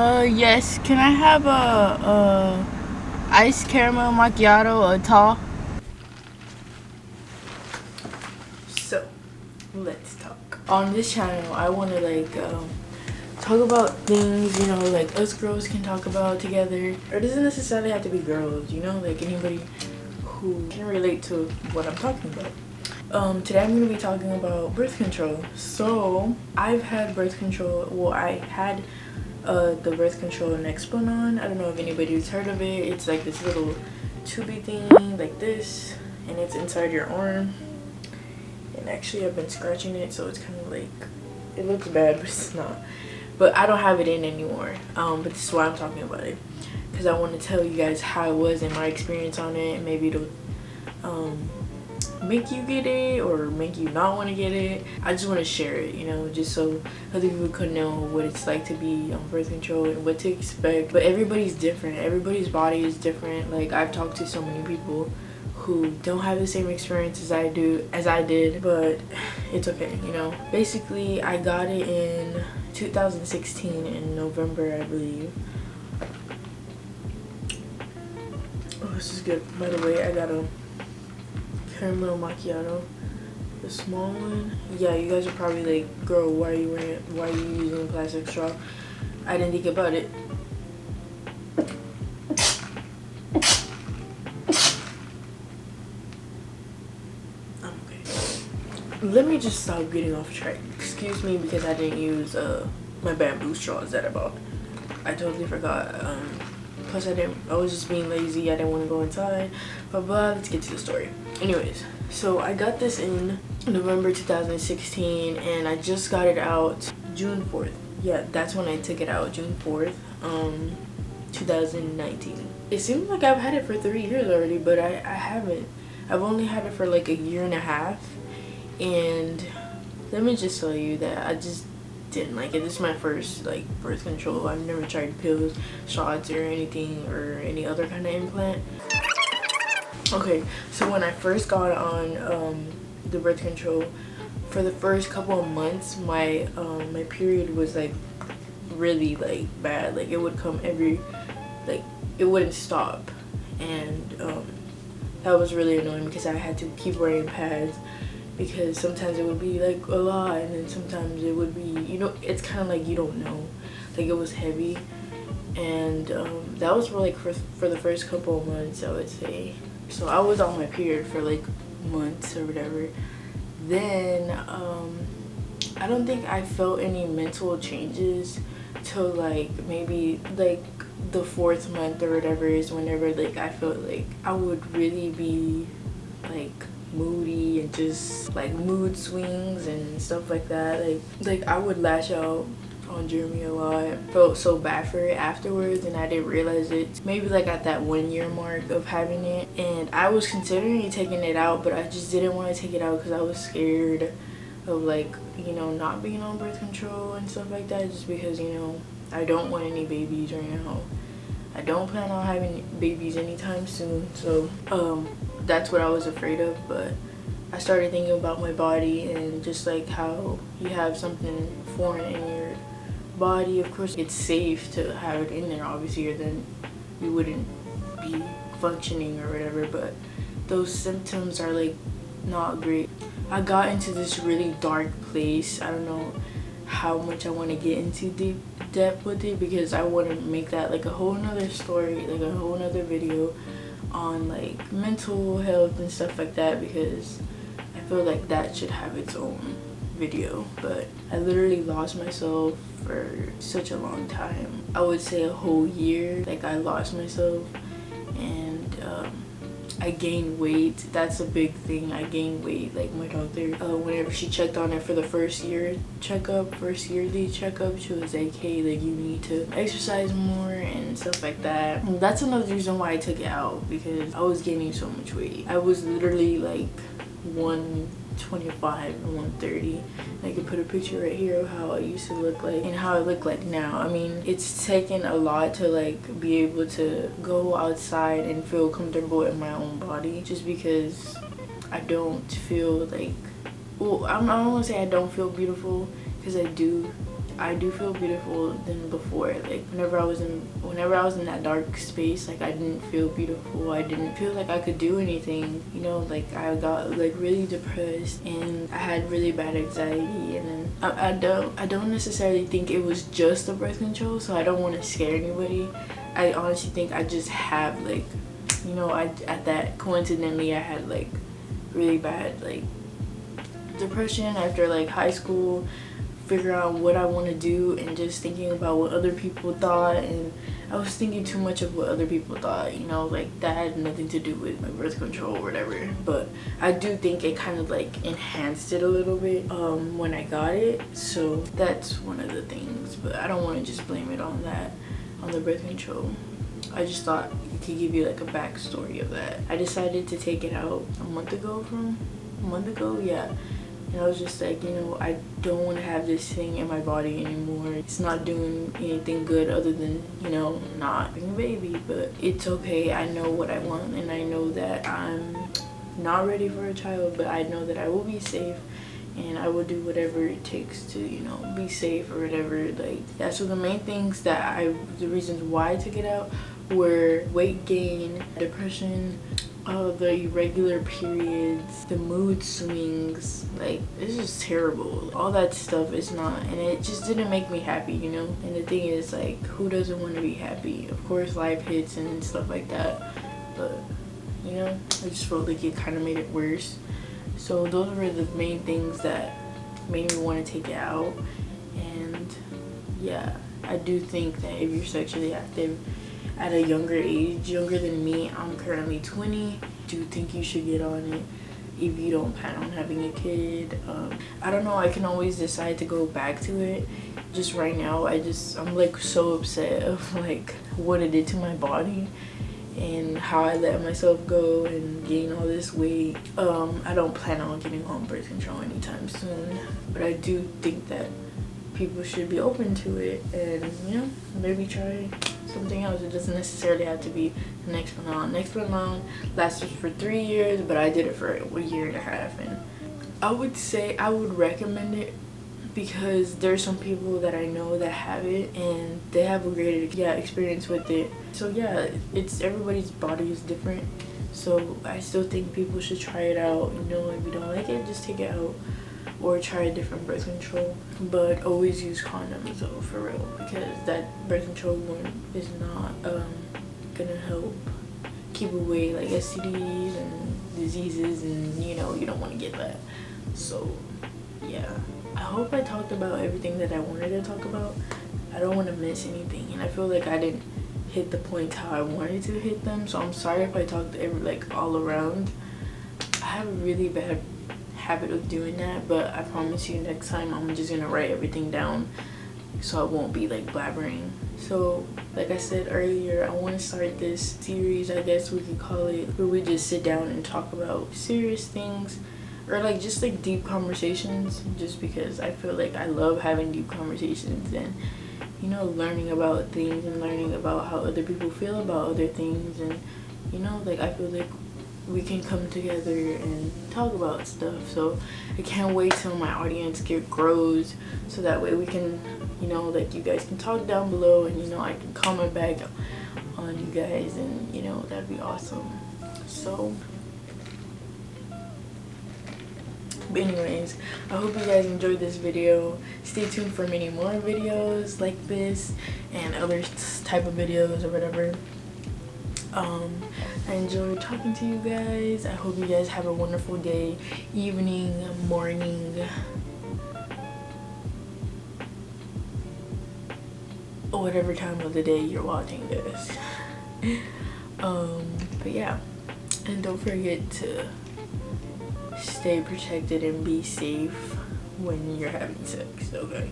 Yes. Can I have a iced caramel macchiato, a tall? So, let's talk. On this channel, I want to talk about things, you know, like us girls can talk about together. Or it doesn't necessarily have to be girls, you know, like anybody who can relate to what I'm talking about. Today I'm going to be talking about birth control. So, I've had birth control. Well, I had the birth control Nexplanon. I don't know if anybody's heard of it. It's like this little tubey thing like this, and it's inside your arm. And actually I've been scratching it, so it's kind of like, it looks bad, but it's not. But I don't have it in anymore. But this is why I'm talking about it, because I want to tell you guys how it was and my experience on it, and maybe it'll make you get it or make you not want to get it. I just want to share it, you know, just so other people could know what it's like to be on birth control and what to expect. But everybody's different. Everybody's body is different. Like, I've talked to so many people who don't have the same experience as I did, but it's okay, you know. Basically, I got it in 2016 in November, I believe. Oh, this is good. By the way, I got a caramel macchiato, the small one. Yeah, you guys are probably like, girl, why are you using a plastic straw? I didn't think about it. Let me just stop getting off track. Excuse me, because I didn't use my bamboo straws that I bought. I totally forgot. Plus I was just being lazy. I didn't want to go inside. But let's get to the story. Anyways, so I got this in November 2016, and I just got it out June 4th. Yeah, that's when I took it out, June 4th, 2019. It seems like I've had it for 3 years already, but I haven't. I've only had it for like a year and a half. And let me just tell you that I just didn't like it. This is my first like birth control. I've never tried pills, shots, or anything, or any other kind of implant. Okay, so when I first got on the birth control, for the first couple of months, my my period was like really like bad. Like, it would come it wouldn't stop, and that was really annoying because I had to keep wearing pads. Because sometimes it would be like a lot, and then sometimes it would be, you know, it's kind of like you don't know. Like, it was heavy, and that was for the first couple of months, I would say. So I was on my period for like months or whatever. Then I don't think I felt any mental changes till like maybe like the 4th month or whatever is whenever like I felt like I would really be like moody and just like mood swings and stuff like that. Like I would lash out on Jeremy a lot. I felt so bad for it afterwards, and I didn't realize it maybe like at that 1 year mark of having it. And I was considering taking it out, but I just didn't want to take it out because I was scared of like, you know, not being on birth control and stuff like that, just because, you know, I don't want any babies right now. I don't plan on having babies anytime soon, so that's what I was afraid of. But I started thinking about my body and just like how you have something foreign in your body. Of course, it's safe to have it in there, obviously, or then you wouldn't be functioning or whatever, but those symptoms are like not great. I got into this really dark place. I don't know how much I want to get into deep depth with it, because I want to make that like a whole nother story, like a whole nother video on like mental health and stuff like that, because I feel like that should have its own video. But I literally lost myself for such a long time. I would say a whole year. Like, I lost myself, and I gained weight. That's a big thing. I gained weight. Like, my doctor, whenever she checked on it for the first yearly checkup, she was like, hey, like, you need to exercise more and stuff like that. And that's another reason why I took it out, because I was gaining so much weight. I was literally like 125 and 130. I could put a picture right here of how I used to look like and how I look like now. I mean, it's taken a lot to like be able to go outside and feel comfortable in my own body, just because I don't feel like, well, I don't want to say I don't feel beautiful, because I do, I do feel beautiful than before. Like whenever I was in that dark space, like I didn't feel beautiful. I didn't feel like I could do anything, you know. Like I got like really depressed and I had really bad anxiety. And then I don't necessarily think it was just the birth control, so I don't want to scare anybody. I honestly think I just have like, you know, coincidentally I had like really bad like depression after like high school, figure out what I want to do, and just thinking about what other people thought. And I was thinking too much of what other people thought, you know, like that had nothing to do with my birth control or whatever. But I do think it kind of like enhanced it a little bit when I got it, so that's one of the things. But I don't want to just blame it on that, on the birth control. I just thought it could give you like a backstory of that. I decided to take it out a month ago, yeah. And I was just like, you know, I don't want to have this thing in my body anymore. It's not doing anything good other than, you know, not being a baby. But it's okay. I know what I want, and I know that I'm not ready for a child, but I know that I will be safe, and I will do whatever it takes to, you know, be safe or whatever. Like, yeah, so the main things that the reasons why I took it out were weight gain, depression, the irregular periods, the mood swings. Like, it's just terrible. All that stuff is not, and it just didn't make me happy, you know. And the thing is, like, who doesn't want to be happy? Of course life hits and stuff like that, but you know, I just felt like it kind of made it worse. So those were the main things that made me want to take it out. And yeah, I do think that if you're sexually active at a younger age, younger than me, I'm currently 20, do think you should get on it if you don't plan on having a kid. I don't know, I can always decide to go back to it. Just right now, I'm like so upset of like what it did to my body and how I let myself go and gain all this weight. I don't plan on getting on birth control anytime soon, but I do think that people should be open to it and, you know, maybe try something else. It doesn't necessarily have to be Nexplanon. Nexplanon lasted for 3 years, but I did it for a year and a half, and I would say I would recommend it because there's some people that I know that have it and they have a great experience with it. So yeah, it's everybody's body is different, so I still think people should try it out. You know, if you don't like it, just take it out or try a different birth control, but always use condoms though, for real, because that birth control one is not gonna help keep away like STDs and diseases, and you know, you don't want to get that. So yeah, I hope I talked about everything that I wanted to talk about. I don't want to miss anything, and I feel like I didn't hit the points how I wanted to hit them, so I'm sorry if I talked all around. I have a really bad habit of doing that, but I promise you next time I'm just gonna write everything down so I won't be like blabbering. So like I said earlier, I want to start this series, I guess we could call it, where we just sit down and talk about serious things or like just like deep conversations, just because I feel like I love having deep conversations and, you know, learning about things and learning about how other people feel about other things. And, you know, like I feel like we can come together and talk about stuff. So I can't wait till my audience grows, so that way we can, you know, like you guys can talk down below, and you know, I can comment back on you guys, and you know, that'd be awesome. So but anyways, I hope you guys enjoyed this video. Stay tuned for many more videos like this and other type of videos or whatever. I enjoyed talking to you guys. I hope you guys have a wonderful day, evening, morning, or whatever time of the day you're watching this. But yeah, and don't forget to stay protected and be safe when you're having sex, okay?